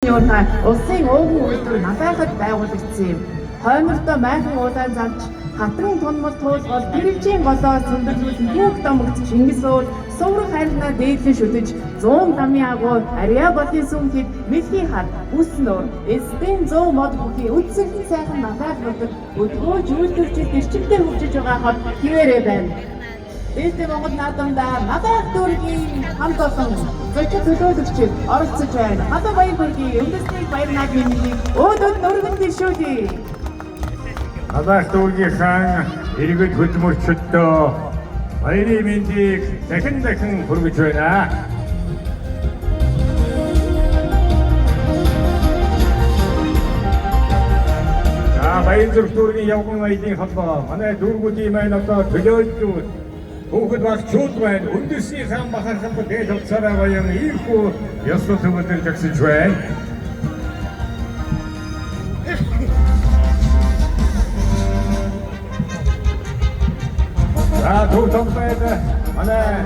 Юутай улсын өвгөн үйлдвэр надайхад байгуулагдсан юм. Хоймортой майхан уулаан завч хатран тунмал туулгал гэрэлжийн голоо сүндэрлүүлэн түүх домогт Чингис уур суврах харилнаа дээдлэн шүтэж 100 тамийн агуу Ариа болын сүнхэд мэлхий хад үснөр эстэн 100 мод бүхий үдсэлэн сайхан надайх болдог өдгөөж үйлдвэрчид эрчимтэй хөгжиж байгаа хот хിവэрэ байна. Ээлжийн Монгол наадамдаа надайх дүүргийн хамт олон зочид төлөөлөгчид оролцож байна. Надад баяр хүргэе. Үндэсний баяр наадмыг өөдөд нөргөн дэвшүүлье. Надайх дүүргийн хаан иргэд хөдөлмөрчөдөө баярын мэндийг дахин хүргэж байна. Баяр зүрх дүүргийн явган аялын холбоо манай дүүргүүдийн маань одоо төлөөллүүд хүүхэд багчууд байна. Үндэсний хаан бахархан бүтээл уцаараа баян ийхүү ёслол төвөөр тагсаж байна. Төвтөмбөд манай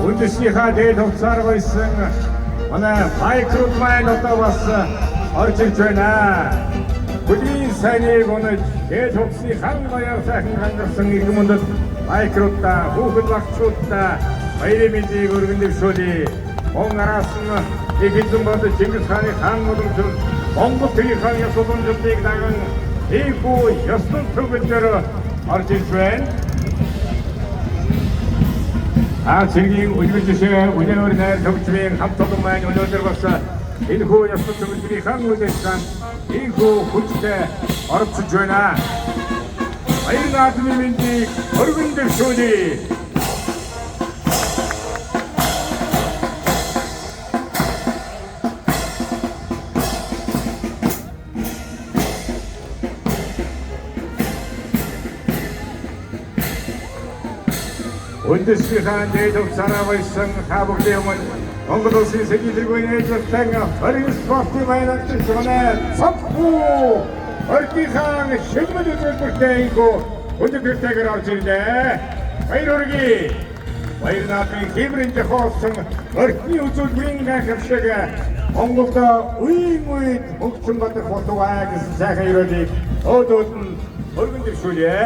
үндэсний хаан дээл уцаар байсан манай майкрууд маань одоо бас орж ирж байна. Бүлийн сайныг унаж дээл уцны хаан баяр сайхан хангасан иргэн мөндөд майкруудаа хүүхэд багчуудаа баярын мэндийг өргөн дэвшүүлье. Мөн араас нь эхэдэн бод Чингис хааны хаан мөрөмжл Монгол төрийн хаан ёслолын зүйлийг даган ийхүү ёслол төвөөр орж ирж байна. Цэргийн үлгэр жишээ үнээр найр төвчмийн хамт олон маань өнөөдөр бас энэхүү ёслол төвийн хаан үлдээсэн ийхүү хүчтэй оролцож байна. Баяр наадмын мэндийг өргөн дэвшүүлье. Үндэсний хаан дээл уцаараа байсан та бүхний өмнө Монгол улсын сэдвэргийн ээлжлэн 29 спортын баяртай манай цогцоо Ордын хаан шилмэд үзүүлбэртэй ийхүү өндөрлөлтэйгээр орж ирлээ. Баяр хүргэе. Баяр наадмын хэмрэн жохоосон ордны үзүүлбэрийн гайхамшиг Монголд үеийн үед хөгжим бодох болов аа гэсэн сайхан ирэлийг өөдөөд нь өргөн дэвшүүлье.